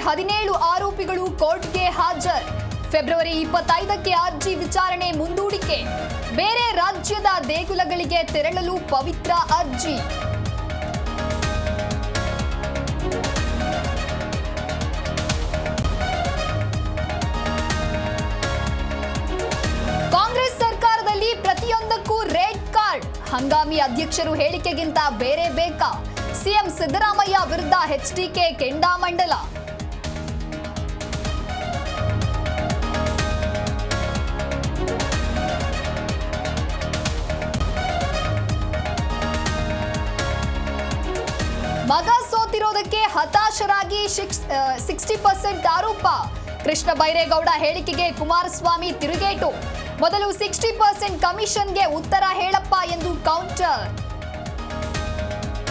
17 ಆರೋಪಿಗಳು ಕೋರ್ಟ್ಗೆ ಹಾಜರ್. ಫೆಬ್ರವರಿ 25ಕ್ಕೆ ಅರ್ಜಿ ವಿಚಾರಣೆ ಮುಂದೂಡಿಕೆ. ಬೇರೆ ರಾಜ್ಯದ ದೇಗುಲಗಳಿಗೆ ತೆರಳಲು ಪವಿತ್ರ ಅರ್ಜಿ. ಕಾಂಗ್ರೆಸ್ ಸರ್ಕಾರದಲ್ಲಿ ಪ್ರತಿಯೊಂದಕ್ಕೂ ರೆಡ್ ಕಾರ್ಡ್. ಹಂಗಾಮಿ ಅಧ್ಯಕ್ಷರು ಹೇಳಿಕೆಗಿಂತ ಬೇರೆ ಬೇಕಾ? ಸಿಎಂ ಸಿದ್ದರಾಮಯ್ಯ ವಿರುದ್ಧ ಎಚ್ಡಿಕೆ ಕೆಂಡಾಮಂಡಲ. ಮಗ ಸೋತಿರೋದಕ್ಕೆ ಹತಾಶರಾಗಿ 60% ಆರೋಪ. ಕೃಷ್ಣ ಬೈರೇಗೌಡ ಹೇಳಿಕೆಗೆ ಕುಮಾರಸ್ವಾಮಿ ತಿರುಗೇಟು. ಮೊದಲು 60% ಕಮಿಷನ್ಗೆ ಉತ್ತರ ಹೇಳಪ್ಪ ಎಂದು ಕೌಂಟರ್.